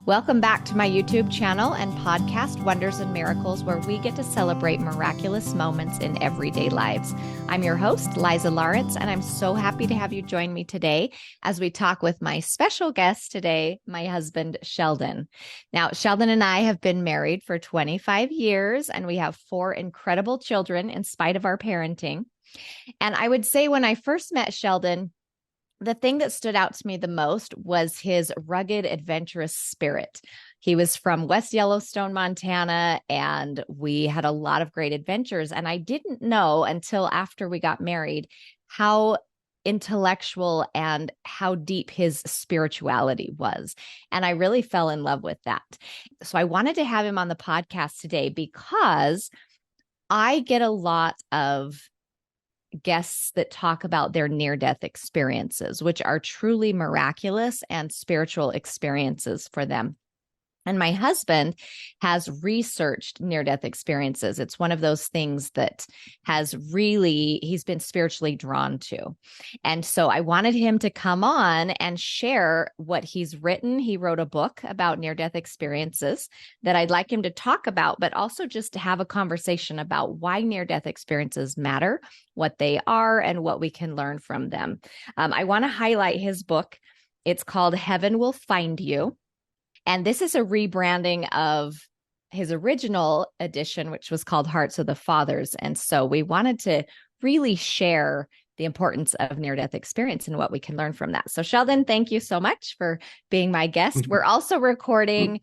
Welcome back to my YouTube channel and podcast, Wonders and Miracles, where we get to celebrate miraculous moments in everyday lives. I'm your host, Liza Lawrence, and I'm so happy to have you join me today as we talk with my special guest today, my husband, Sheldon. Now, Sheldon and I have been married for 25 years, and we have 4 incredible children in spite of our parenting. And I would say when I first met Sheldon, the thing that stood out to me the most was his rugged, adventurous spirit. He was from West Yellowstone, Montana, and we had a lot of great adventures. And I didn't know until after we got married how intellectual and how deep his spirituality was. And I really fell in love with that. So I wanted to have him on the podcast today because I get a lot of guests that talk about their near-death experiences, which are truly miraculous and spiritual experiences for them. And my husband has researched near-death experiences. It's one of those things that he's been spiritually drawn to. And so I wanted him to come on and share what he's written. He wrote a book about near-death experiences that I'd like him to talk about, but also just to have a conversation about why near-death experiences matter, what they are, and what we can learn from them. I want to highlight his book. It's called Heaven Will Find You. And this is a rebranding of his original edition, which was called Hearts of the Fathers. And so we wanted to really share the importance of near-death experience and what we can learn from that. So Sheldon, thank you so much for being my guest. We're also recording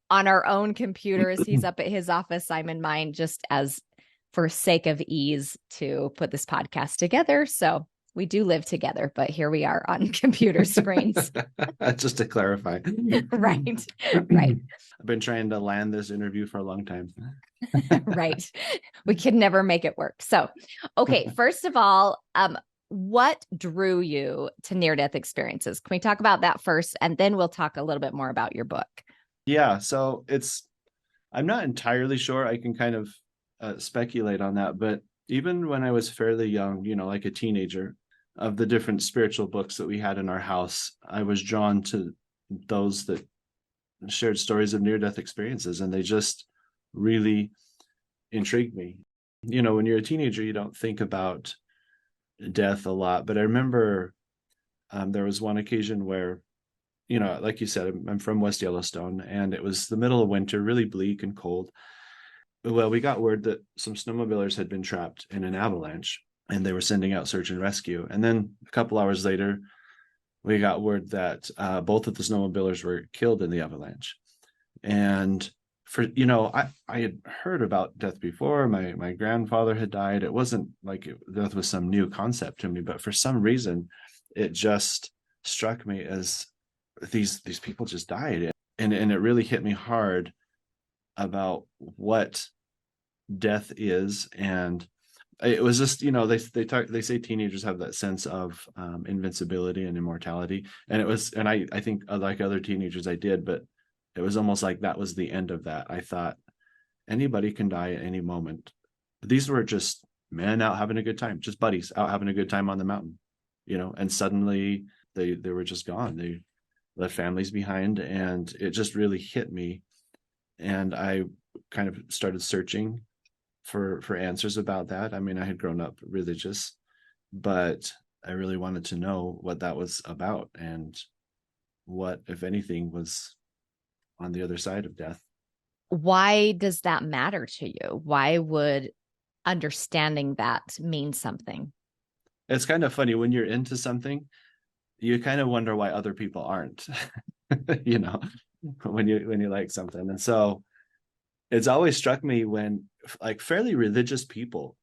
on our own computers. He's up at his office. I'm in mine, just as for sake of ease to put this podcast together. So we do live together, but here we are on computer screens. Just to clarify. Right. I've been trying to land this interview for a long time. Right. We could never make it work. So, okay, first of all, what drew you to near-death experiences? Can we talk about that first? And then we'll talk a little bit more about your book. Yeah, so I'm not entirely sure. I can kind of speculate on that, but even when I was fairly young, like a teenager, of the different spiritual books that we had in our house, I was drawn to those that shared stories of near-death experiences, and they just really intrigued me. When you're a teenager, you don't think about death a lot, but I remember there was one occasion where, like you said, I'm from West Yellowstone, and it was the middle of winter, really bleak and cold. Well, we got word that some snowmobilers had been trapped in an avalanche, and they were sending out search and rescue. And then a couple hours later, we got word that both of the snowmobilers were killed in the avalanche. And I had heard about death before. My grandfather had died. It wasn't like death was some new concept to me, but for some reason, it just struck me as these people just died. And it really hit me hard about what death is. And it was just, they say teenagers have that sense of invincibility and immortality. And I think like other teenagers I did, but it was almost like that was the end of that. I thought anybody can die at any moment. These were just men out having a good time, just buddies out having a good time on the mountain, and suddenly they were just gone. They left families behind, and it just really hit me. And I kind of started searching for answers about that. I mean, I had grown up religious, but I really wanted to know what that was about and what, if anything, was on the other side of death. Why does that matter to you? Why would understanding that mean something? It's kind of funny when you're into something, you kind of wonder why other people aren't, when you like something. And so it's always struck me when like fairly religious people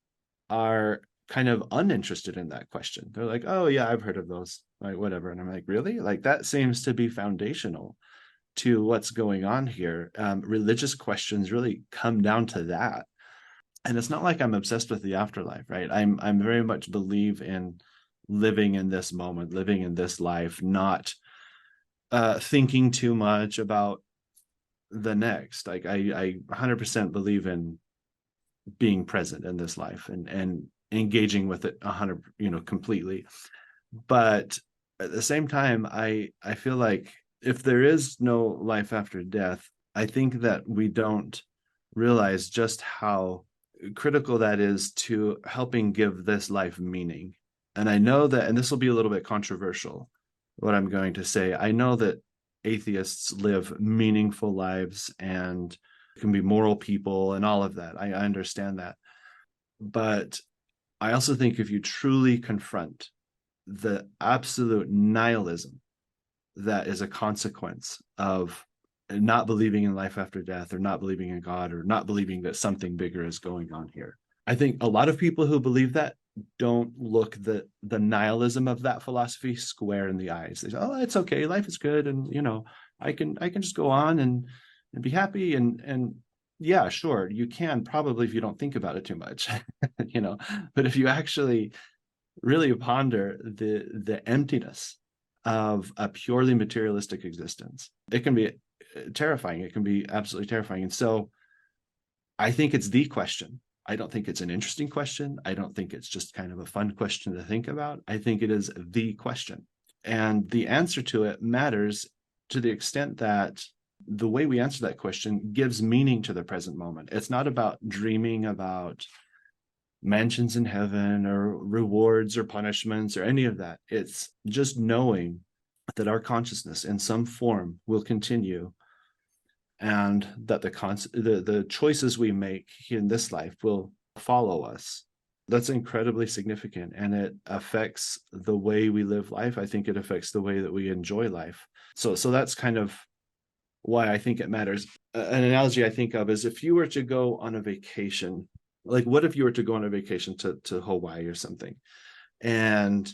are kind of uninterested in that question. They're like, oh yeah, I've heard of those, like whatever. And I'm like, really? Like that seems to be foundational to what's going on here. Religious questions really come down to that. And it's not like I'm obsessed with the afterlife, right? I'm very much believe in living in this moment, living in this life, not thinking too much about the next. Like I 100% believe in being present in this life and engaging with it 100, completely. But at the same time, I feel like if there is no life after death, I think that we don't realize just how critical that is to helping give this life meaning. And I know that, and this will be a little bit controversial, what I'm going to say. I know that atheists live meaningful lives and can be moral people and all of that. I understand that. But I also think if you truly confront the absolute nihilism that is a consequence of not believing in life after death, or not believing in God, or not believing that something bigger is going on here, I think a lot of people who believe that don't look the nihilism of that philosophy square in the eyes. They say, "Oh, it's okay, life is good, and I can just go on and be happy." And yeah, sure, you can, probably, if you don't think about it too much, But if you actually really ponder the emptiness of a purely materialistic existence, it can be terrifying. It can be absolutely terrifying. And so I think it's the question. I don't think it's an interesting question. I don't think it's just kind of a fun question to think about. I think it is the question. And the answer to it matters to the extent that the way we answer that question gives meaning to the present moment. It's not about dreaming about mansions in heaven or rewards or punishments or any of that. It's just knowing that our consciousness in some form will continue, and that the choices we make in this life will follow us. That's incredibly significant, and it affects the way we live life. I think it affects the way that we enjoy life. So that's kind of why I think it matters. An analogy I think of is, if you were to go on a vacation, like what if you were to go on a vacation to Hawaii or something, and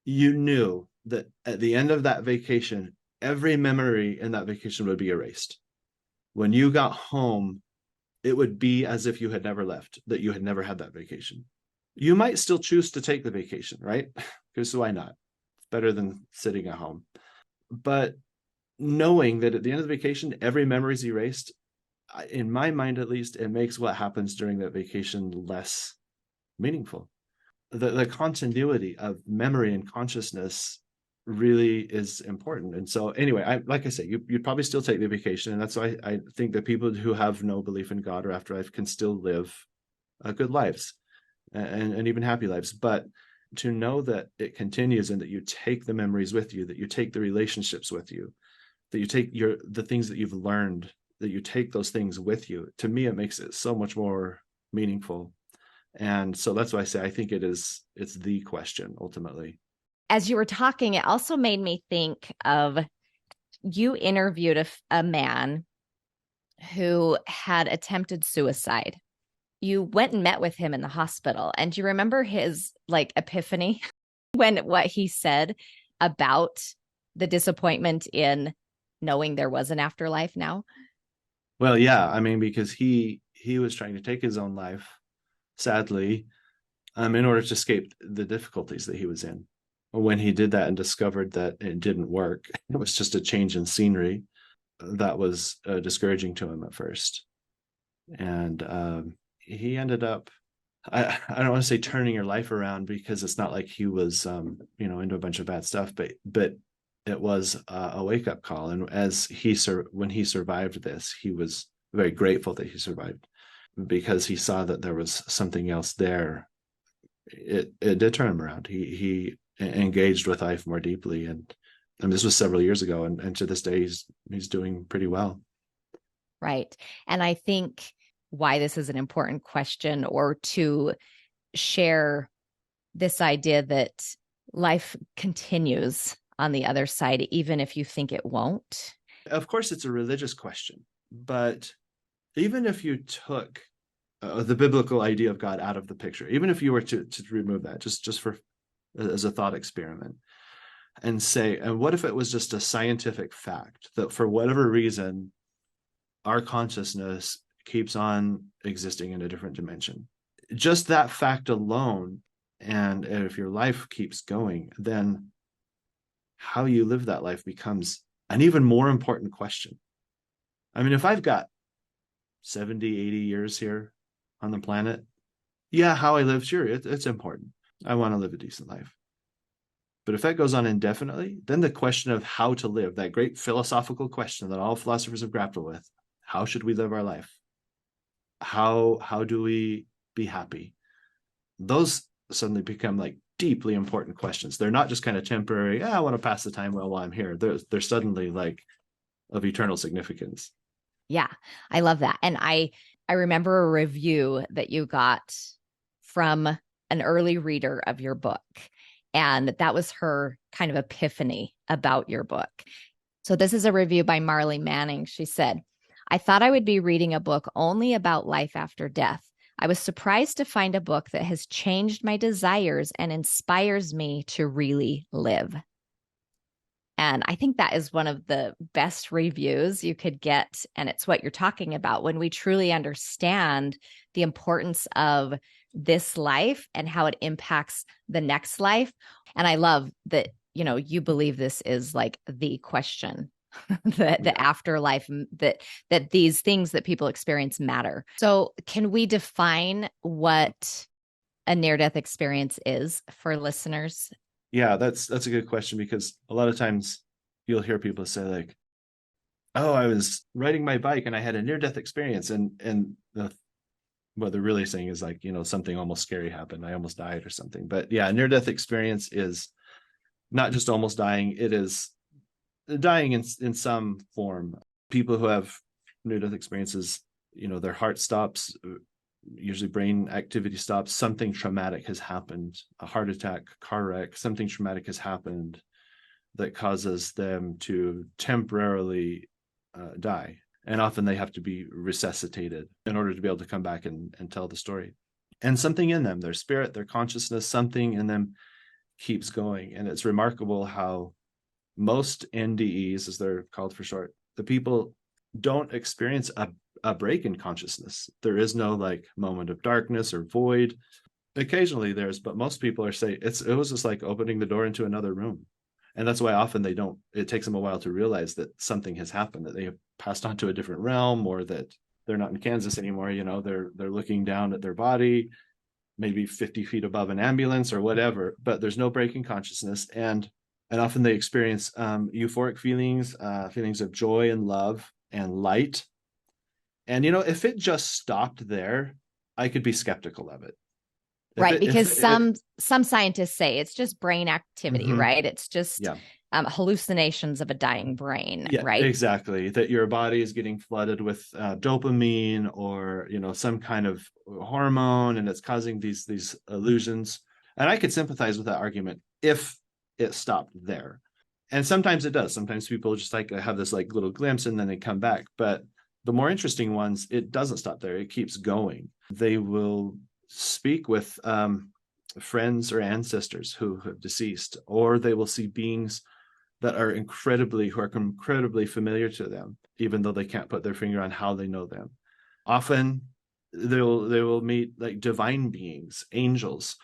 you knew that at the end of that vacation, every memory in that vacation would be erased. When you got home, it would be as if you had never left, that you had never had that vacation. You might still choose to take the vacation, right? Because why not? It's better than sitting at home. But knowing that at the end of the vacation, every memory is erased, in my mind at least, it makes what happens during that vacation less meaningful. The continuity of memory and consciousness really is important. And so anyway, like I say, you'd probably still take the vacation. And that's why I think that people who have no belief in God or afterlife can still live good lives, and even happy lives. But to know that it continues, and that you take the memories with you, that you take the relationships with you, that you take the things that you've learned, that you take those things with you, to me, it makes it so much more meaningful. And so that's why I say I think it's the question ultimately. As you were talking, it also made me think of, you interviewed a man who had attempted suicide. You went and met with him in the hospital, and do you remember his epiphany when what he said about the disappointment in knowing there was an afterlife now? Well, yeah, I mean, because he was trying to take his own life, sadly, in order to escape the difficulties that he was in. When he did that and discovered that it didn't work, it was just a change in scenery, that was discouraging to him at first. And he ended up, I don't want to say turning your life around, because it's not like he was into a bunch of bad stuff, but it was a wake-up call. And when he survived this, he was very grateful that he survived, because he saw that there was something else there. It did turn him around. He engaged with life more deeply, and this was several years ago, and to this day he's doing pretty well. Right. And I think why this is an important question, or to share this idea that life continues on the other side, even if you think it won't. Of course, it's a religious question, but even if you took the biblical idea of God out of the picture, even if you were to remove that, just for as a thought experiment, and say, and what if it was just a scientific fact that for whatever reason our consciousness keeps on existing in a different dimension? Just that fact alone, and if your life keeps going, then how you live that life becomes an even more important question. I mean, if I've got 70, 80 years here on the planet, yeah, how I live, sure, it's important. I want to live a decent life. But if that goes on indefinitely, then the question of how to live, that great philosophical question that all philosophers have grappled with, how should we live our life? How do we be happy? Those suddenly become like deeply important questions. They're not just kind of temporary, I want to pass the time while I'm here. They're suddenly like of eternal significance. Yeah, I love that. And I remember a review that you got from an early reader of your book. And that was her kind of epiphany about your book. So this is a review by Marley Manning. She said, I thought I would be reading a book only about life after death. I was surprised to find a book that has changed my desires and inspires me to really live. And I think that is one of the best reviews you could get. And it's what you're talking about when we truly understand the importance of this life and how it impacts the next life. And I love that, you believe this is like the question, the afterlife, that these things that people experience matter. So can we define what a near-death experience is for listeners? Yeah, that's a good question, because a lot of times you'll hear people say like, oh, I was riding my bike and I had a near-death experience, and what they're really saying is like, something almost scary happened. I almost died or something. But yeah, near-death experience is not just almost dying, it is dying in some form. People who have near-death experiences, their heart stops, usually brain activity stops, something traumatic has happened, a heart attack, car wreck, something traumatic has happened that causes them to temporarily die. And often they have to be resuscitated in order to be able to come back and tell the story. And something in them, their spirit, their consciousness, something in them keeps going. And it's remarkable how most NDEs, as they're called for short, the people don't experience a break in consciousness. There is no like moment of darkness or void. Occasionally there's, but most people are saying it was just like opening the door into another room. And that's why often it takes them a while to realize that something has happened, that they have passed on to a different realm, or that they're not in Kansas anymore. They're looking down at their body, maybe 50 feet above an ambulance or whatever, but there's no break in consciousness. And often they experience euphoric feelings, feelings of joy and love and light. And, if it just stopped there, I could be skeptical of it. Right, because some scientists say it's just brain activity, right? It's just hallucinations of a dying brain, right? Exactly. That your body is getting flooded with dopamine or some kind of hormone, and it's causing these illusions. And I could sympathize with that argument if it stopped there. And sometimes it does. Sometimes people just like have this like little glimpse and then they come back. But the more interesting ones, it doesn't stop there. It keeps going. They will speak with friends or ancestors who have deceased, or they will see beings that are incredibly familiar to them, even though they can't put their finger on how they know them. Often they will meet like divine beings, angels,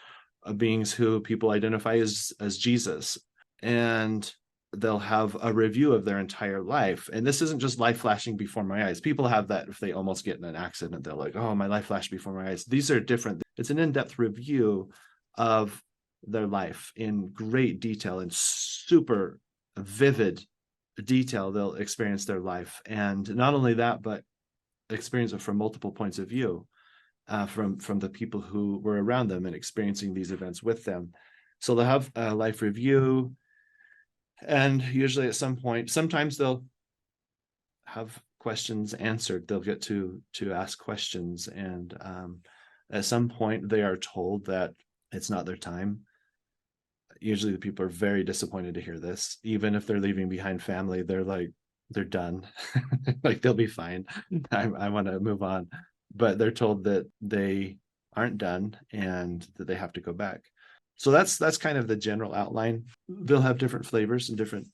beings who people identify as Jesus, and they'll have a review of their entire life. And this isn't just life flashing before my eyes. People have that if they almost get in an accident. They're like, oh, my life flashed before my eyes. These are different. It's an in-depth review of their life in great detail, in super vivid detail. They'll experience their life. And not only that, but experience it from multiple points of view, from the people who were around them and experiencing these events with them. So they'll have a life review. And usually at some point, sometimes they'll have questions answered. They'll get to ask questions. And at some point, they are told that it's not their time. Usually the people are very disappointed to hear this. Even if they're leaving behind family, they're done. Like they'll be fine. I want to move on. But they're told that they aren't done and that they have to go back. So that's kind of the general outline. They'll have different flavors and different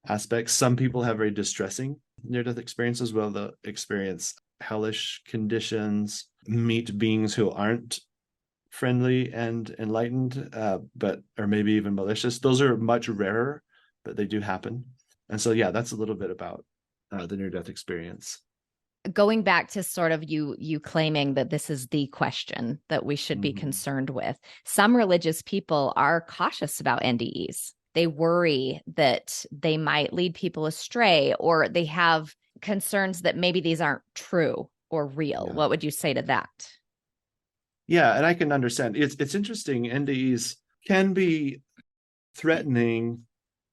aspects. Some people have very distressing near-death experiences. Well, they'll experience hellish conditions, meet beings who aren't friendly and enlightened, but or maybe even malicious. Those are much rarer, but they do happen. And so, yeah, that's a little bit about the near-death experience. going back to sort of you claiming that this is the question that we should be concerned with, some religious people are cautious about NDEs. They worry that they might lead people astray, or they have concerns that maybe these aren't true or real. Yeah. What would you say to that? Yeah, and I can understand. It's interesting. NDEs can be threatening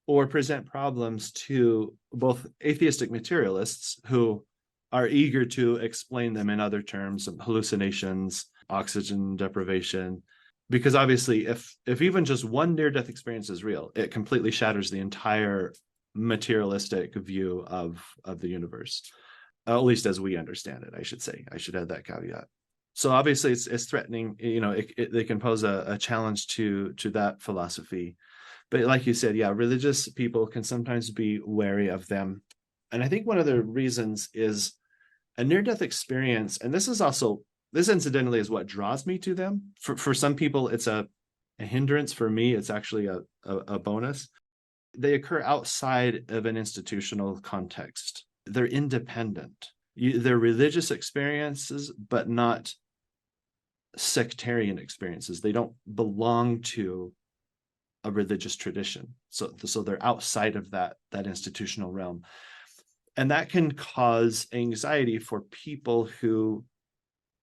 or present problems to both atheistic materialists who are eager to explain them in other terms of hallucinations, oxygen deprivation, because obviously if even just one near-death experience is real, it completely shatters the entire materialistic view of the universe, at least as we understand it. I should say, I should add that caveat. So obviously it's threatening, they can pose a challenge to that philosophy. But like you said, yeah, religious people can sometimes be wary of them. And I think one of the reasons is a near-death experience, and this incidentally is what draws me to them. For some people, it's a hindrance. For me, it's actually a bonus. They occur outside of an institutional context. They're independent. They're religious experiences, but not sectarian experiences. They don't belong to a religious tradition. So they're outside of that institutional realm. And that can cause anxiety for people who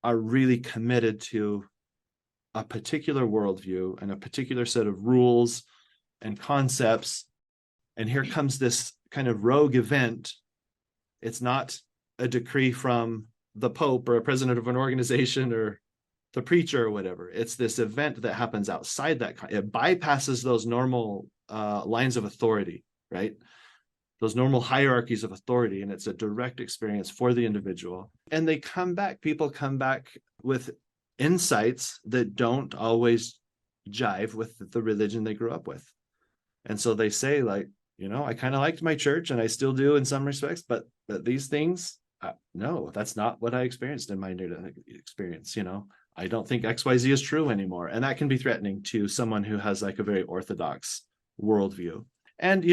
are really committed to a particular worldview and a particular set of rules and concepts. And here comes this kind of rogue event. It's not a decree from the Pope or a president of an organization or the preacher or whatever. It's this event that happens outside that. It bypasses those normal lines of authority, right? Those normal hierarchies of authority, and it's a direct experience for the individual. And people come back with insights that don't always jive with the religion they grew up with. And so they say, like, I kind of liked my church and I still do in some respects, but these things, no, that's not what I experienced in my near-death experience. I don't think XYZ is true anymore. And that can be threatening to someone who has like a very orthodox worldview. And,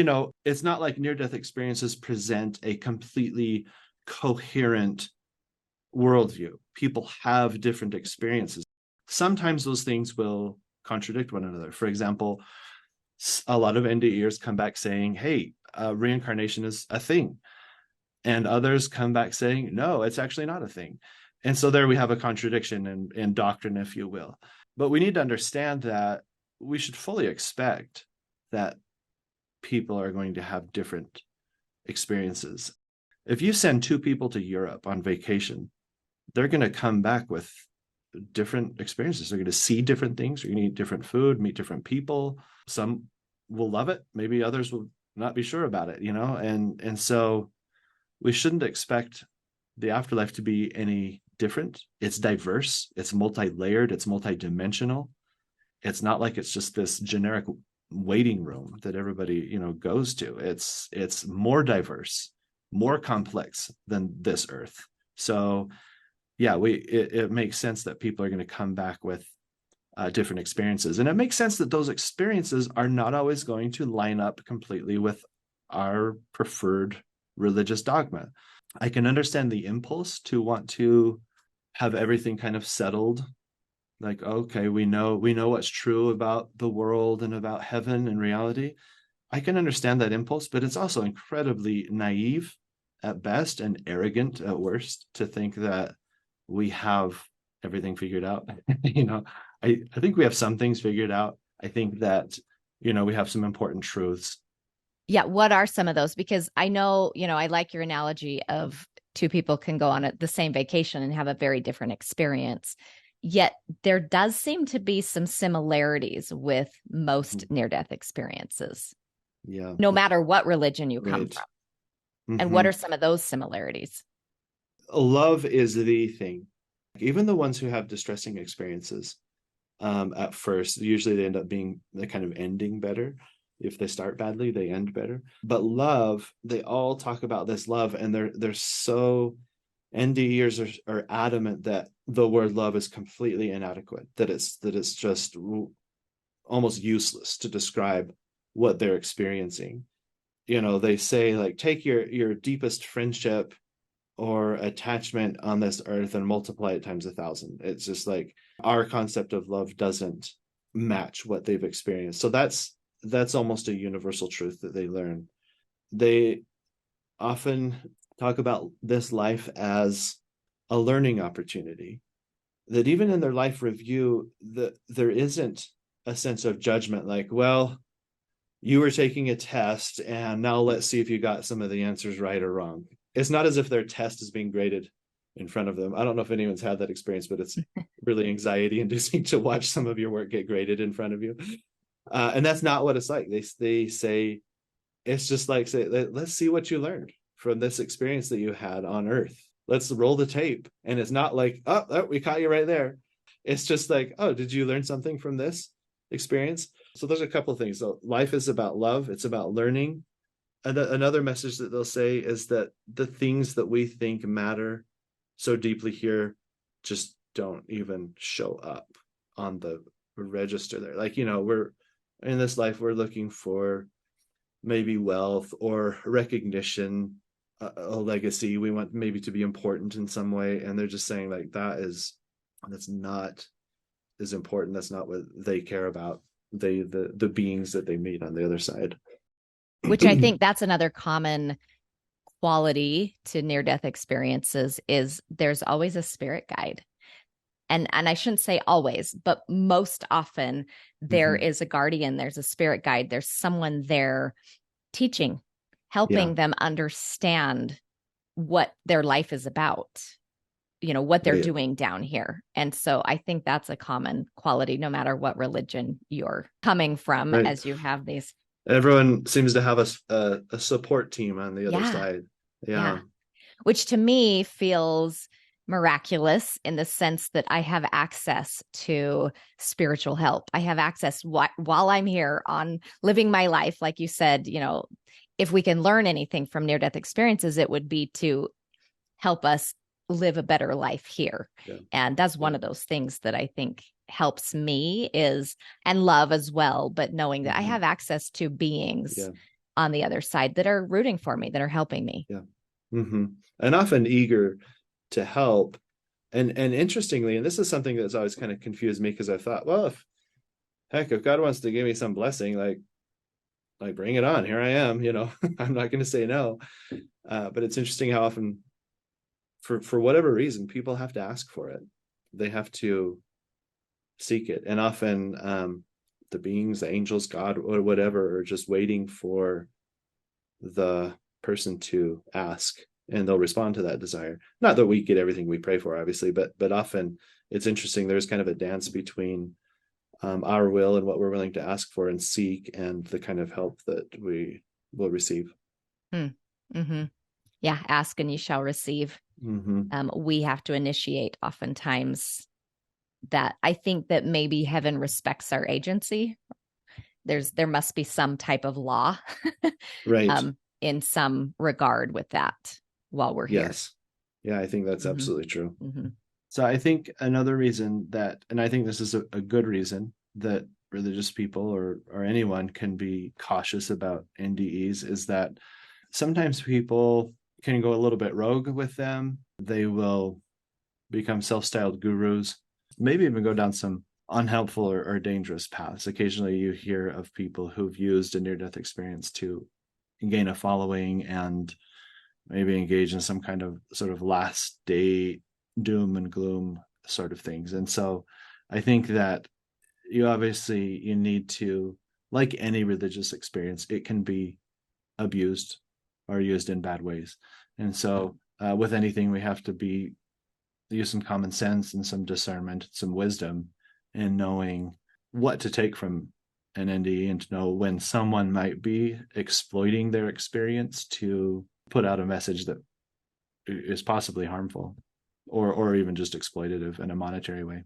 it's not like near-death experiences present a completely coherent worldview. People have different experiences. Sometimes those things will contradict one another. For example, a lot of NDEs come back saying, hey, reincarnation is a thing. And others come back saying, no, it's actually not a thing. And so there we have a contradiction in doctrine, if you will. But we need to understand that we should fully expect that people are going to have different experiences. If you send two people to Europe on vacation, they're going to come back with different experiences. They're going to see different things. You're going to eat different food, meet different people. Some will love it. Maybe others will not be sure about it, and so we shouldn't expect the afterlife to be any different. It's diverse. It's multi-layered. It's multi-dimensional. It's not like it's just this generic waiting room that everybody goes to. It's more diverse, more complex than this earth. So yeah, it makes sense that people are going to come back with different experiences, and it makes sense that those experiences are not always going to line up completely with our preferred religious dogma. I can understand the impulse to want to have everything kind of settled. Like, okay, we know what's true about the world and about heaven and reality. I can understand that impulse, but it's also incredibly naive at best and arrogant at worst to think that we have everything figured out. I think we have some things figured out. I think that, we have some important truths. Yeah. What are some of those? Because I know, I like your analogy of two people can go on the same vacation and have a very different experience. Yet there does seem to be some similarities with most near-death experiences. Yeah. No matter what religion you come from. And what are some of those similarities? Love is the thing. Even the ones who have distressing experiences, at first, usually they end up being the kind of ending better. If they start badly, they end better. But love, they all talk about this love, and they're so NDEs are adamant that the word love is completely inadequate, that it's just almost useless to describe what they're experiencing. They say, like, take your deepest friendship or attachment on this earth and multiply it times 1,000. It's just like our concept of love doesn't match what they've experienced. So that's almost a universal truth that they learn. They often talk about this life as a learning opportunity, that even in their life review, there isn't a sense of judgment like, well, you were taking a test and now let's see if you got some of the answers right or wrong. It's not as if their test is being graded in front of them. I don't know if anyone's had that experience, but it's really anxiety inducing to watch some of your work get graded in front of you. And that's not what it's like. They say, it's just like, say, let's see what you learned from this experience that you had on earth. Let's roll the tape. And it's not like, oh, we caught you right there. It's just like, oh, did you learn something from this experience? So there's a couple of things. So life is about love. It's about learning. And another message that they'll say is that the things that we think matter so deeply here just don't even show up on the register there. Like, we're in this life, we're looking for maybe wealth or recognition, a legacy. We want maybe to be important in some way. And they're just saying like, that's not as important. That's not what they care about. The beings that they meet on the other side. Which I think that's another common quality to near-death experiences is there's always a spirit guide. And I shouldn't say always, but most often there is a guardian, there's a spirit guide, there's someone there teaching, helping them understand what their life is about, what they're doing down here. And so I think that's a common quality, no matter what religion you're coming from, as you have these. Everyone seems to have a support team on the other side. Yeah. Which to me feels miraculous in the sense that I have access to spiritual help. I have access while I'm here on living my life. Like you said, if we can learn anything from near-death experiences, it would be to help us live a better life here. Yeah. And that's one of those things that I think helps me and love as well, but knowing that I have access to beings on the other side that are rooting for me, that are helping me. Yeah. And often eager to help. And interestingly, and this is something that's always kind of confused me, because I thought, well, if God wants to give me some blessing, like bring it on. Here I am, I'm not going to say no. But it's interesting how often, for whatever reason, people have to ask for it. They have to seek it. And often the beings, the angels, God, or whatever, are just waiting for the person to ask, and they'll respond to that desire. Not that we get everything we pray for, obviously, but often it's interesting. There's kind of a dance between our will and what we're willing to ask for and seek, and the kind of help that we will receive. Yeah, ask and you shall receive. We have to initiate oftentimes that. I think that maybe heaven respects our agency. There must be some type of law right, in some regard with that while we're here. Yes. Yeah, I think that's absolutely true. So I think another reason that, and I think this is a good reason that religious people or anyone can be cautious about NDEs, is that sometimes people can go a little bit rogue with them. They will become self-styled gurus, maybe even go down some unhelpful or dangerous paths. Occasionally you hear of people who've used a near-death experience to gain a following and maybe engage in some kind of sort of last day doom and gloom sort of things. And so I think that you need to, like any religious experience, it can be abused or used in bad ways. And so with anything, we have to use some common sense and some discernment, some wisdom in knowing what to take from an NDE, and to know when someone might be exploiting their experience to put out a message that is possibly harmful or even just exploitative in a monetary way.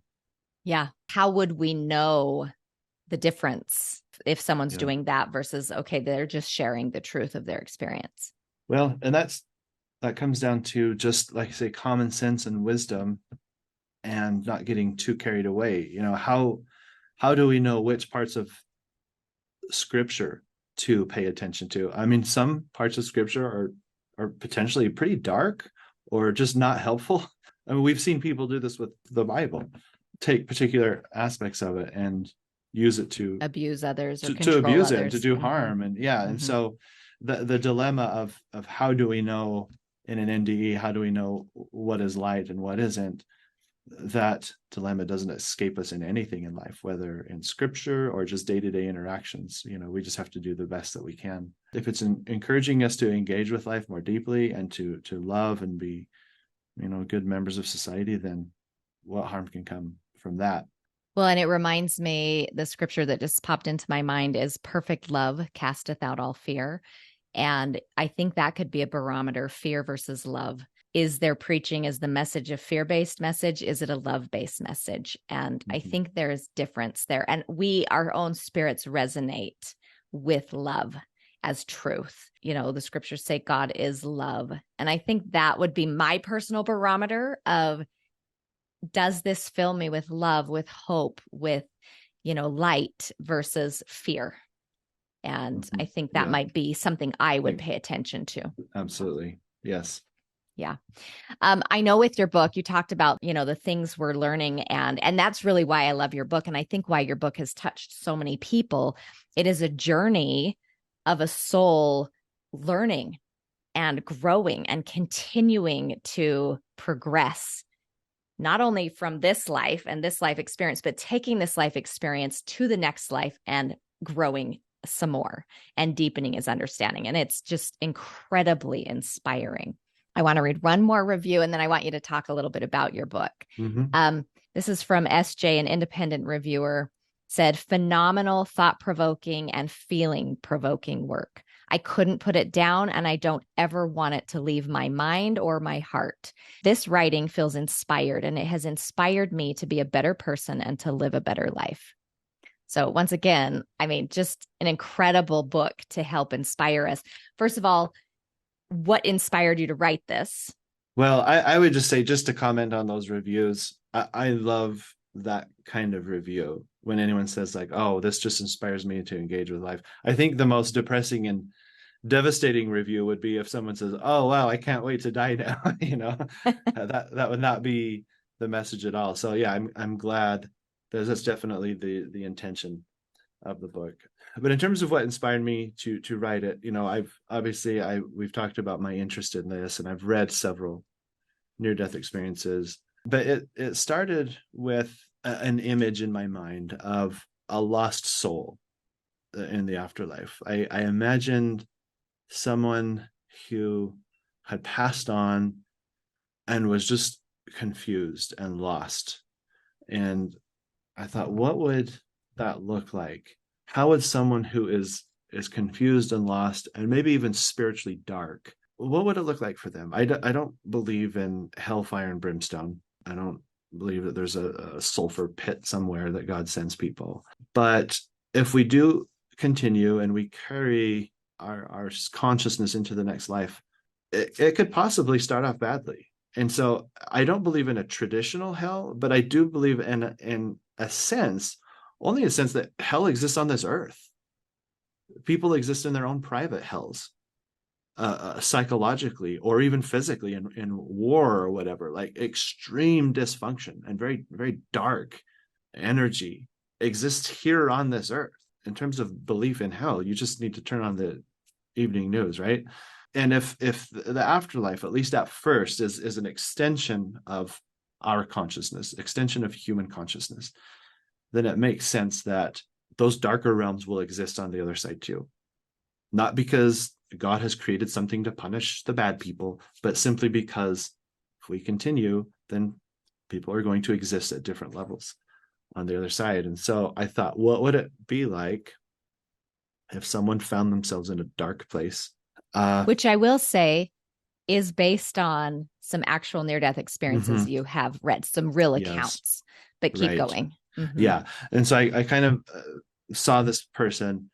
Yeah. How would we know the difference if someone's doing that versus, okay, they're just sharing the truth of their experience? Well, and that comes down to just, like I say, common sense and wisdom, and not getting too carried away. How do we know which parts of scripture to pay attention to? I mean, some parts of scripture are potentially pretty dark or just not helpful. I mean, we've seen people do this with the Bible, take particular aspects of it and use it to abuse others or to control abuse others. it and to do harm. And yeah. And so the dilemma of how do we know in an NDE, how do we know what is light and what isn't? That dilemma doesn't escape us in anything in life, whether in scripture or just day-to-day interactions. We just have to do the best that we can. If it's encouraging us to engage with life more deeply and to love and be, good members of society, then what harm can come from that? Well, and it reminds me, the scripture that just popped into my mind is perfect love casteth out all fear. And I think that could be a barometer, fear versus love. Is their preaching, is the message a fear-based message? Is it a love-based message? And I think there's difference there. And our own spirits resonate with love as truth. The scriptures say God is love. And I think that would be my personal barometer of, does this fill me with love, with hope, with, light versus fear? And I think that might be something I would pay attention to. Absolutely. Yes. Yeah. I know with your book, you talked about, the things we're learning, and that's really why I love your book. And I think why your book has touched so many people. It is a journey of a soul learning and growing and continuing to progress, not only from this life and this life experience, but taking this life experience to the next life and growing some more and deepening his understanding. And it's just incredibly inspiring. I want to read one more review, and then I want you to talk a little bit about your book. This is from SJ, an independent reviewer, said, phenomenal, thought-provoking, and feeling-provoking work. I couldn't put it down, and I don't ever want it to leave my mind or my heart. This writing feels inspired, and it has inspired me to be a better person and to live a better life. So once again, just an incredible book to help inspire us. First of all, what inspired you to write this? Well, I would just say, just to comment on those reviews, I love that kind of review. When anyone says like, oh, this just inspires me to engage with life. I think the most depressing and devastating review would be if someone says, oh, wow, I can't wait to die now. That would not be the message at all. So yeah, I'm glad that's definitely the intention of the book. But in terms of what inspired me to write it, we've talked about my interest in this, and I've read several near-death experiences, but it started with an image in my mind of a lost soul in the afterlife. I imagined someone who had passed on and was just confused and lost. And I thought, what would that look like? How would someone who is confused and lost and maybe even spiritually dark, what would it look like for them? I don't believe in hellfire and brimstone. I don't believe that there's a sulfur pit somewhere that God sends people. But if we do continue and we carry our consciousness into the next life, it could possibly start off badly. And so I don't believe in a traditional hell, but I do believe in a sense, only a sense, that hell exists on this earth. People exist in their own private hells, psychologically or even physically, in war or whatever. Like extreme dysfunction and very, very dark energy exists here on this earth. In terms of belief in hell, you just need to turn on the evening news, right? And if the afterlife, at least at first, is an extension of our consciousness, extension of human consciousness, then it makes sense that those darker realms will exist on the other side too. Not because God has created something to punish the bad people, but simply because if we continue, then people are going to exist at different levels on the other side. And so I thought, what would it be like if someone found themselves in a dark place? Which I will say is based on some actual near-death experiences you have read, some real accounts, but keep going. Yeah. And so I kind of saw this person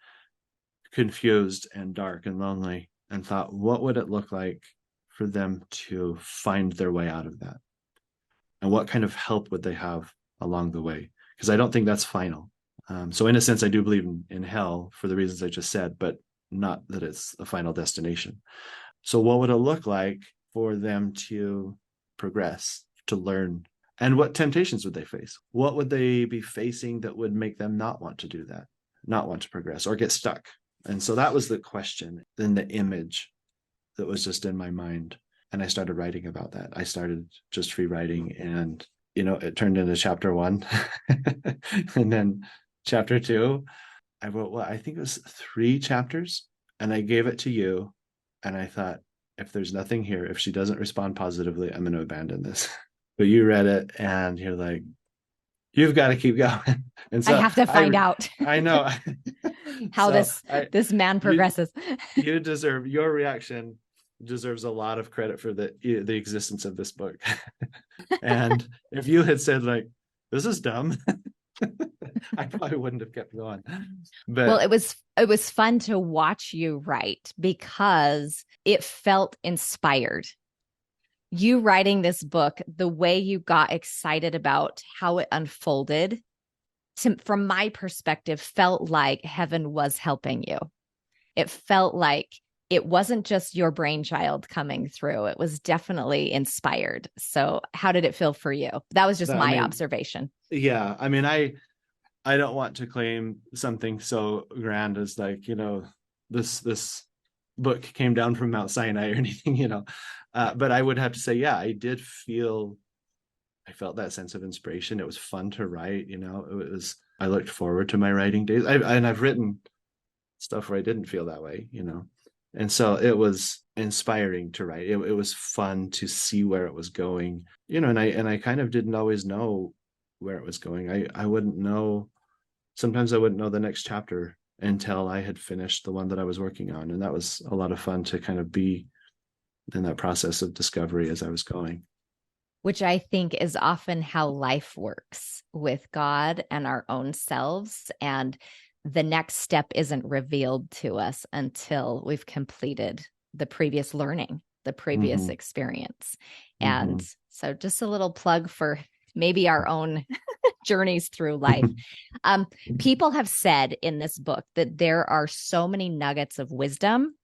confused and dark and lonely and thought, what would it look like for them to find their way out of that? And what kind of help would they have along the way? Because I don't think that's final. So in a sense, I do believe in hell for the reasons I just said, but not that it's a final destination. So what would it look like for them to progress, to learn? And what temptations would they face? What would they be facing that would make them not want to do that, not want to progress or get stuck? And so that was the question, then the image that was just in my mind. And I started writing about that. I started just free writing, and, it turned into chapter 1. And then chapter 2, I wrote, I think it was 3 chapters, and I gave it to you. And I thought, if there's nothing here, if she doesn't respond positively, I'm going to abandon this. But you read it and you're like, you've got to keep going. And so I have to find out. I know how this man progresses. You deserve, your reaction deserves a lot of credit for the existence of this book. And if you had said like, this is dumb, I probably wouldn't have kept going. But well, it was fun to watch you write because it felt inspired. You writing this book, the way you got excited about how it unfolded, from my perspective, felt like heaven was helping you. It felt like it wasn't just your brainchild coming through. It was definitely inspired. So how did it feel for you? That was just my observation. Yeah. I mean, I don't want to claim something so grand as like, this book came down from Mount Sinai or anything, but I would have to say, yeah, I felt that sense of inspiration. It was fun to write, I looked forward to my writing days. I've written stuff where I didn't feel that way, and so it was inspiring to write. It was fun to see where it was going, and I kind of didn't always know where it was going. I wouldn't know. Sometimes I wouldn't know the next chapter until I had finished the one that I was working on. And that was a lot of fun to kind of be in that process of discovery as I was going. Which I think is often how life works with God and our own selves. And the next step isn't revealed to us until we've completed the previous learning, the previous experience. And so just a little plug for maybe our own journeys through life. People have said in this book that there are so many nuggets of wisdom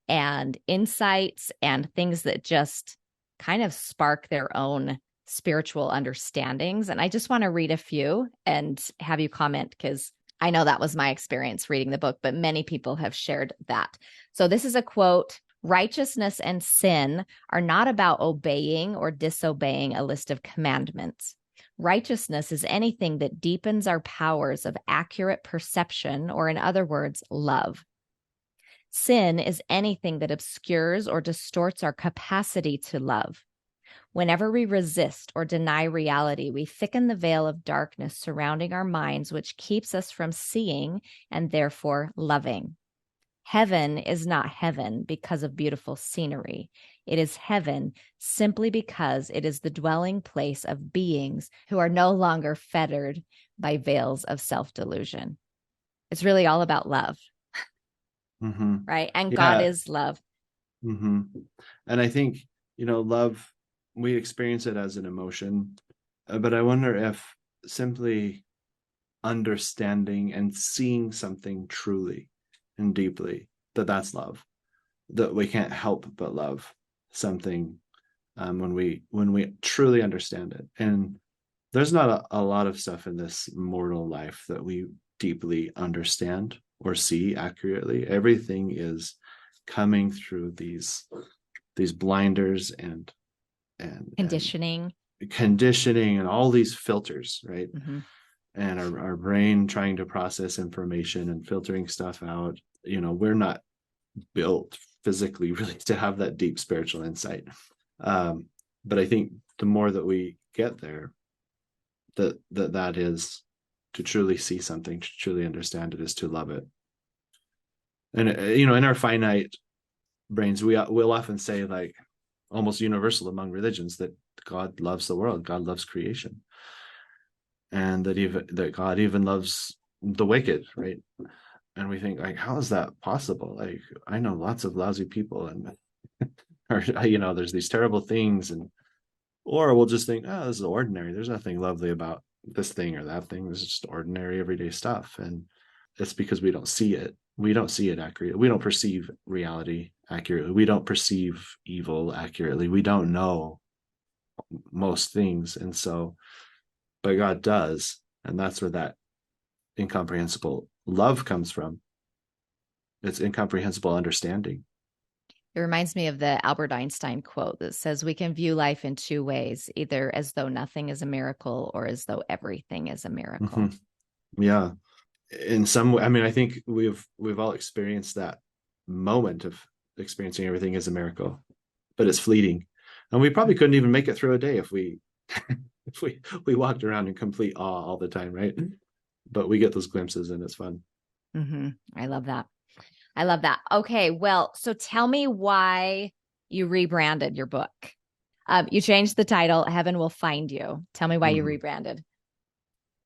and insights and things that just kind of spark their own spiritual understandings. And I just want to read a few and have you comment, because I know that was my experience reading the book, but many people have shared that. So this is a quote: "Righteousness and sin are not about obeying or disobeying a list of commandments. Righteousness is anything that deepens our powers of accurate perception, or in other words, love. Sin is anything that obscures or distorts our capacity to love. Whenever we resist or deny reality, we thicken the veil of darkness surrounding our minds, which keeps us from seeing and therefore loving. Heaven is not heaven because of beautiful scenery. It is heaven simply because it is the dwelling place of beings who are no longer fettered by veils of self-delusion." It's really all about love, right? And God is love. And I think, love, we experience it as an emotion, but I wonder if simply understanding and seeing something truly and deeply, that's love, that we can't help but love something when we truly understand it. And there's not a lot of stuff in this mortal life that we deeply understand or see accurately. Everything is coming through these blinders and Conditioning and all these filters, right? And our brain trying to process information and filtering stuff out. We're not built physically really to have that deep spiritual insight. But I think the more that we get there, that is to truly see something, to truly understand it, is to love it. And in our finite brains, we'll often say, like, almost universal among religions, that God loves the world, God loves creation, and that God even loves the wicked, right? And we think, like, how is that possible? Like, I know lots of lousy people, and or there's these terrible things, or we'll just think, oh, this is ordinary. There's nothing lovely about this thing or that thing. This is just ordinary, everyday stuff. And it's because we don't see it. We don't see it accurately. We don't perceive reality accurately. We don't perceive evil accurately. We don't know most things. And so, but God does. And that's where that incomprehensible love comes from. It's incomprehensible understanding. It reminds me of the Albert Einstein quote that says, we can view life in two ways, either as though nothing is a miracle or as though everything is a miracle. Mm-hmm. Yeah. In some way, I mean, I think we've all experienced that moment of experiencing everything as a miracle, but it's fleeting. And we probably couldn't even make it through a day if we if we walked around in complete awe all the time, right? But we get those glimpses and it's fun. Mm-hmm. I love that. I love that. Okay, well, so tell me why you rebranded your book. You changed the title, Heaven Will Find You. Tell me why you rebranded.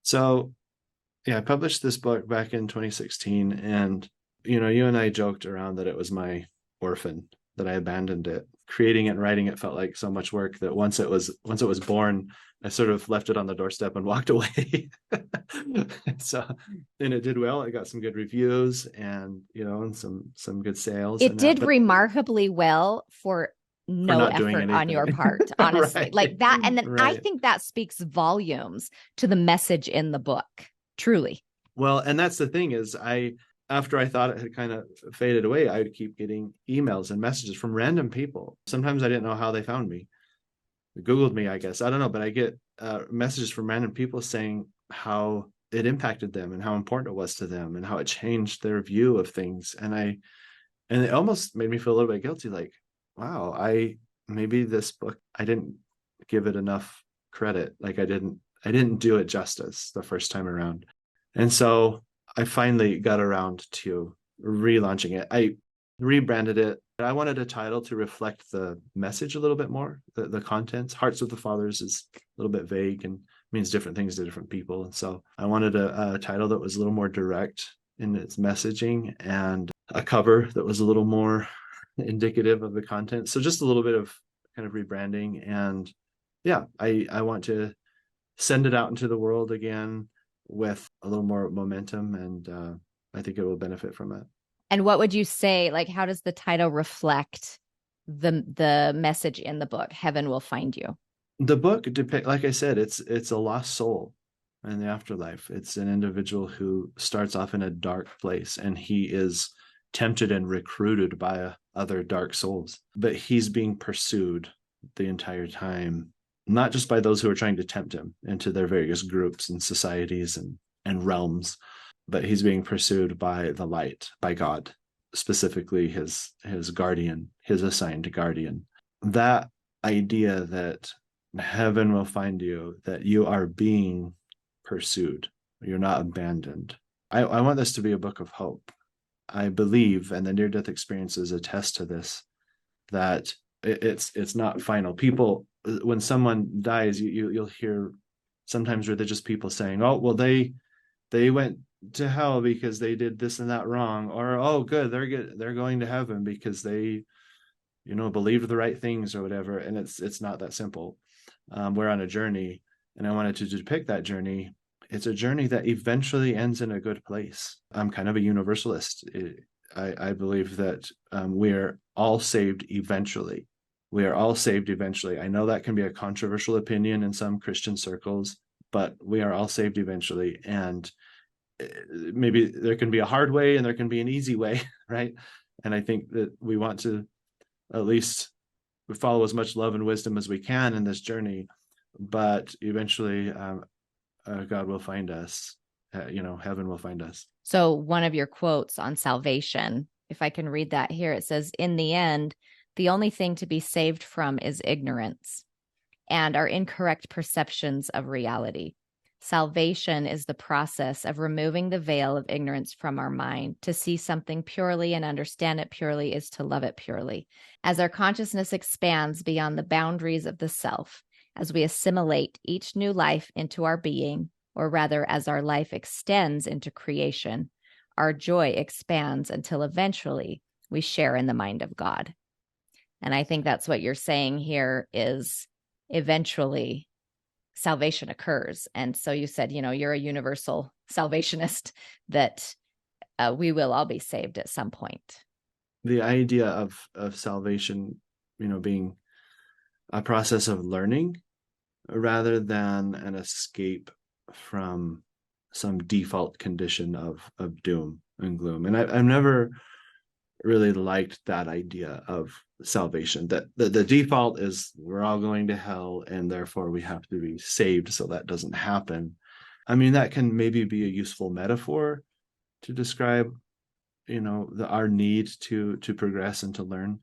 So, yeah, I published this book back in 2016, and you and I joked around that it was my orphan, that I abandoned it. Creating it and writing it felt like so much work that once it was born, I sort of left it on the doorstep and walked away. So, and it did well. It got some good reviews and and some good sales. It did remarkably well for no effort on your part, honestly. Right. Like that. And then Right. I think that speaks volumes to the message in the book. Truly. Well, and that's the thing is after I thought it had kind of faded away, I would keep getting emails and messages from random people. Sometimes I didn't know how they found me. They Googled me, I guess. I don't know, but I get messages from random people saying how it impacted them and how important it was to them and how it changed their view of things. And it almost made me feel a little bit guilty, like, wow, maybe this book, I didn't give it enough credit. Like I didn't do it justice the first time around. And so I finally got around to relaunching it. I rebranded it. I wanted a title to reflect the message a little bit more, the contents. Hearts of the Fathers is a little bit vague and means different things to different people. And so I wanted a title that was a little more direct in its messaging and a cover that was a little more indicative of the content. So just a little bit of kind of rebranding. And yeah, I want to send it out into the world again with a little more momentum, and I think it will benefit from it. And what would you say, like, how does the title reflect the message in the book, Heaven Will Find You? The book like I said, it's a lost soul in the afterlife. It's an individual who starts off in a dark place and he is tempted and recruited by other dark souls, but he's being pursued the entire time, not just by those who are trying to tempt him into their various groups and societies and realms, but he's being pursued by the light, by God, specifically his guardian, his assigned guardian. That idea that heaven will find you, that you are being pursued, you're not abandoned. I want this to be a book of hope. I believe, and the near-death experiences attest to this, that it's not final. People, when someone dies, you'll hear sometimes religious people saying, "Oh, well, they went to hell because they did this and that wrong," or "Oh, good, they're going to heaven because they, believed the right things," or whatever. And it's not that simple. We're on a journey, and I wanted to depict that journey. It's a journey that eventually ends in a good place. I'm kind of a universalist. I believe that we're all saved eventually. We are all saved eventually. I know that can be a controversial opinion in some Christian circles, but we are all saved eventually. And maybe there can be a hard way and there can be an easy way, right? And I think that we want to at least follow as much love and wisdom as we can in this journey, but eventually God will find us. Heaven will find us. So one of your quotes on salvation, if I can read that here, it says, in the end, the only thing to be saved from is ignorance and our incorrect perceptions of reality. Salvation is the process of removing the veil of ignorance from our mind. To see something purely and understand it purely is to love it purely. As our consciousness expands beyond the boundaries of the self, as we assimilate each new life into our being, or rather, as our life extends into creation, our joy expands until eventually we share in the mind of God. And I think that's what you're saying here is eventually salvation occurs. And so you said, you're a universal salvationist, that we will all be saved at some point. the idea of salvation, being a process of learning rather than an escape from some default condition of doom and gloom. And I've never really liked that idea of salvation, that the default is we're all going to hell and therefore we have to be saved so that doesn't happen. I mean, that can maybe be a useful metaphor to describe, our need to progress and to learn,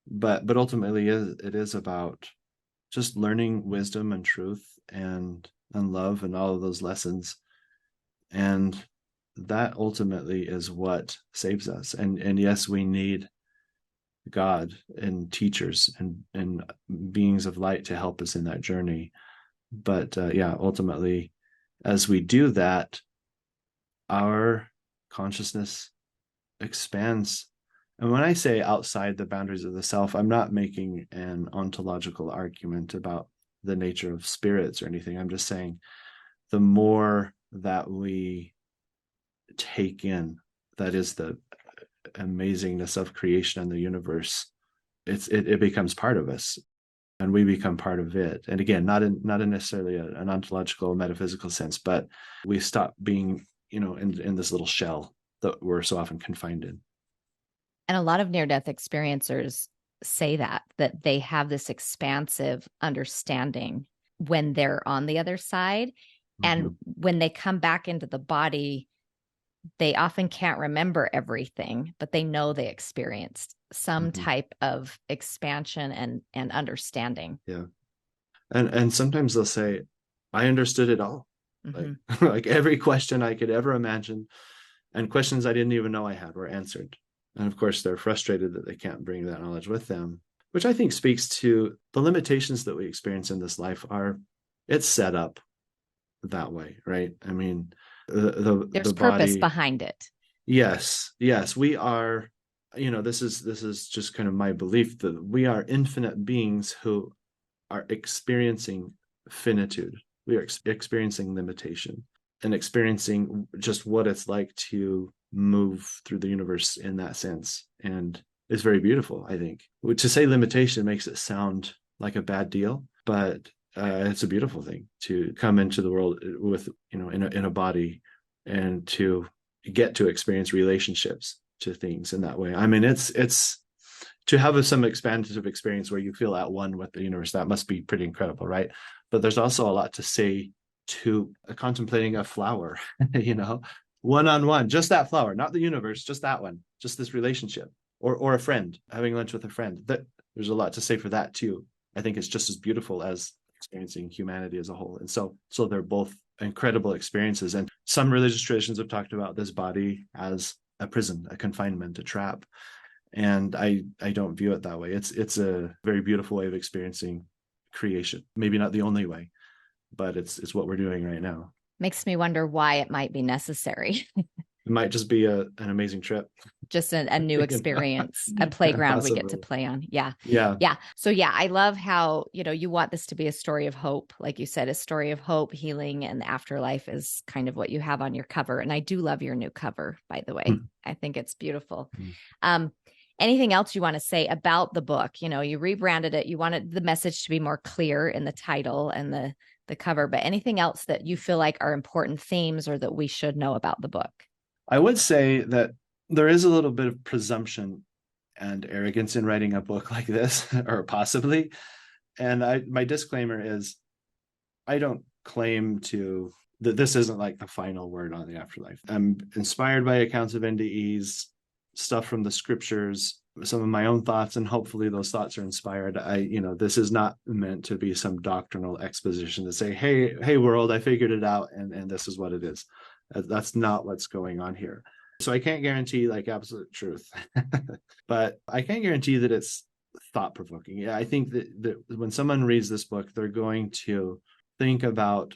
but ultimately it is about just learning wisdom and truth and love and all of those lessons. And that ultimately is what saves us. And yes, we need God and teachers and beings of light to help us in that journey. But ultimately, as we do that, our consciousness expands. And when I say outside the boundaries of the self, I'm not making an ontological argument about the nature of spirits or anything. I'm just saying the more that we take in, that is the amazingness of creation and the universe, it becomes part of us and we become part of it. And again, not in necessarily an ontological metaphysical sense, but we stop being, in this little shell that we're so often confined in. And a lot of near-death experiencers say that they have this expansive understanding when they're on the other side. And when they come back into the body, they often can't remember everything, but they know they experienced some type of expansion and understanding. Yeah. And sometimes they'll say, I understood it all. Like every question I could ever imagine, and questions I didn't even know I had were answered. And of course, they're frustrated that they can't bring that knowledge with them, which I think speaks to the limitations that we experience in this life. It's set up that way, right? I mean, there's the purpose body behind it. Yes, we are. This is just kind of my belief that we are infinite beings who are experiencing finitude. We are experiencing limitation and experiencing just what it's like to move through the universe in that sense. And it's very beautiful, I think. To say limitation makes it sound like a bad deal, but it's a beautiful thing to come into the world with, in a body and to get to experience relationships to things in that way. I mean, it's to have some expansive experience where you feel at one with the universe. That must be pretty incredible, right? But there's also a lot to say to contemplating a flower, one-on-one, just that flower, not the universe, just that one, just this relationship, or a friend, having lunch with a friend. There's a lot to say for that too. I think it's just as beautiful as experiencing humanity as a whole. And so they're both incredible experiences. And some religious traditions have talked about this body as a prison, a confinement, a trap. And I don't view it that way. It's a very beautiful way of experiencing creation. Maybe not the only way, but it's what we're doing right now. Makes me wonder why it might be necessary. It might just be an amazing trip. Just a new experience, a playground we get to play on. Yeah. So I love how, you want this to be a story of hope. Like you said, a story of hope, healing, and the afterlife is kind of what you have on your cover. And I do love your new cover, by the way. I think it's beautiful. Anything else you want to say about the book? You rebranded it. You wanted the message to be more clear in the title and the cover, but anything else that you feel like are important themes or that we should know about the book? I would say that there is a little bit of presumption and arrogance in writing a book like this, or possibly. And my disclaimer is, I don't claim that this isn't like the final word on the afterlife. I'm inspired by accounts of NDEs, stuff from the scriptures, some of my own thoughts, and hopefully those thoughts are inspired. This is not meant to be some doctrinal exposition to say, hey world, I figured it out and this is what it is. That's not what's going on here. So I can't guarantee like absolute truth, but I can guarantee that it's thought-provoking. Yeah, I think that when someone reads this book, they're going to think about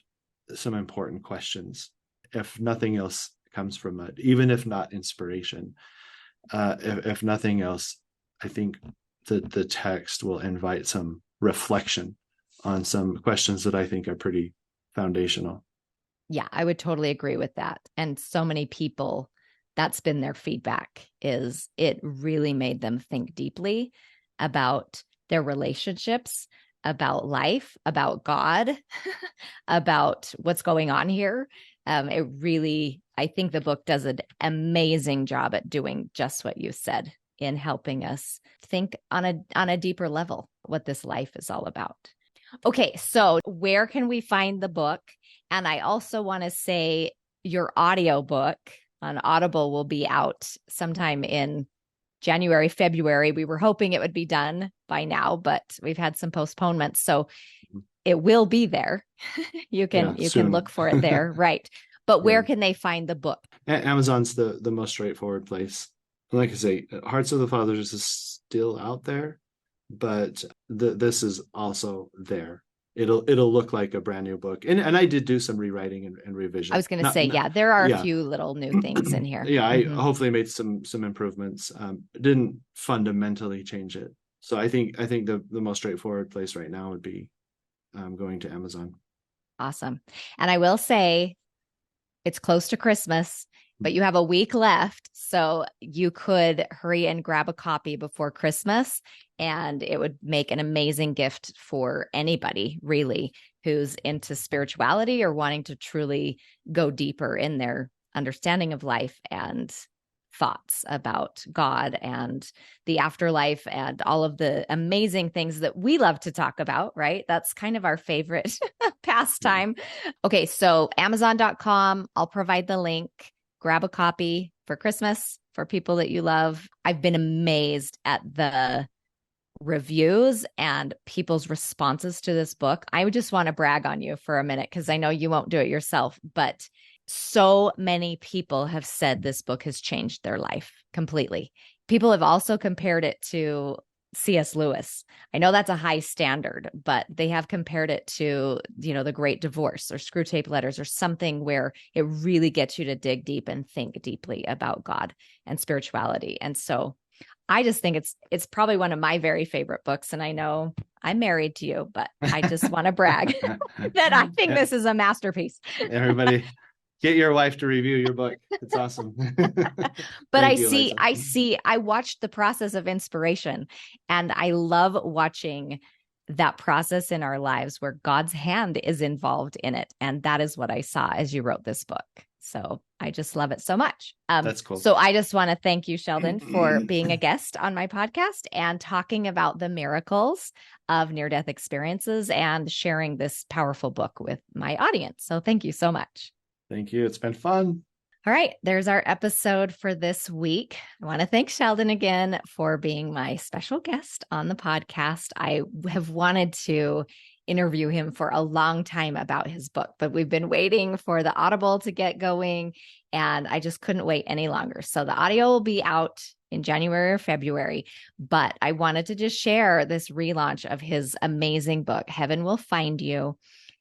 some important questions, if nothing else comes from it, even if not inspiration. If nothing else, I think that the text will invite some reflection on some questions that I think are pretty foundational. Yeah, I would totally agree with that. And so many people that's been their feedback, is it really made them think deeply about their relationships, about life, about God, about what's going on here. It really, I think the book does an amazing job at doing just what you said, in helping us think on a deeper level what this life is all about. Okay, so where can we find the book? And I also want to say your audio book on Audible will be out sometime in January, February. We were hoping it would be done by now, but we've had some postponements. So it will be there. You can look for it there. Right. But where can they find the book? Amazon's the most straightforward place. Like I say, Hearts of the Fathers is still out there, but this is also there. It'll look like a brand new book. And I did do some rewriting and revision. I was going to say, there are a few little new things in here. Yeah, I hopefully made some improvements. Didn't fundamentally change it. So I think the most straightforward place right now would be going to Amazon. Awesome. And I will say, it's close to Christmas, but you have a week left. So you could hurry and grab a copy before Christmas, and it would make an amazing gift for anybody really who's into spirituality or wanting to truly go deeper in their understanding of life and thoughts about God and the afterlife and all of the amazing things that we love to talk about, right? That's kind of our favorite pastime. Okay, so Amazon.com, I'll provide the link. Grab a copy for Christmas for people that you love. I've been amazed at the reviews and people's responses to this book. I would just want to brag on you for a minute, because I know you won't do it yourself, but so many people have said this book has changed their life completely. People have also compared it to C.S. Lewis. I know that's a high standard, but they have compared it to, The Great Divorce or Screwtape Letters or something where it really gets you to dig deep and think deeply about God and spirituality. And so I just think it's probably one of my very favorite books. And I know I'm married to you, but I just want to brag that I think this is a masterpiece. Everybody, get your wife to review your book. It's awesome. But I watched the process of inspiration, and I love watching that process in our lives where God's hand is involved in it. And that is what I saw as you wrote this book. So I just love it so much. That's cool. So I just want to thank you, Sheldon, for being a guest on my podcast and talking about the miracles of near-death experiences and sharing this powerful book with my audience. So thank you so much. Thank you. It's been fun. All right. There's our episode for this week. I want to thank Sheldon again for being my special guest on the podcast. I have wanted to interview him for a long time about his book, but we've been waiting for the Audible to get going, and I just couldn't wait any longer. So the audio will be out in January or February, but I wanted to just share this relaunch of his amazing book, Heaven Will Find You.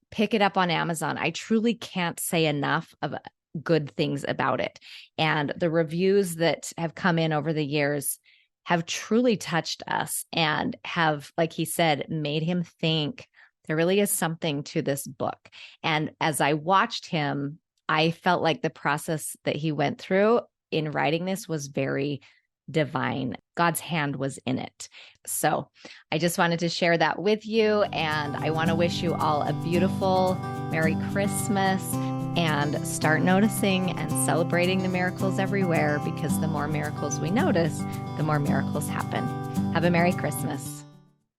Pick it up on Amazon. I truly can't say enough of good things about it. And the reviews that have come in over the years have truly touched us and have, like he said, made him think there really is something to this book. And as I watched him, I felt like the process that he went through in writing this was very divine. God's hand was in it. So I just wanted to share that with you. And I want to wish you all a beautiful Merry Christmas, and start noticing and celebrating the miracles everywhere, because the more miracles we notice, the more miracles happen. Have a Merry Christmas.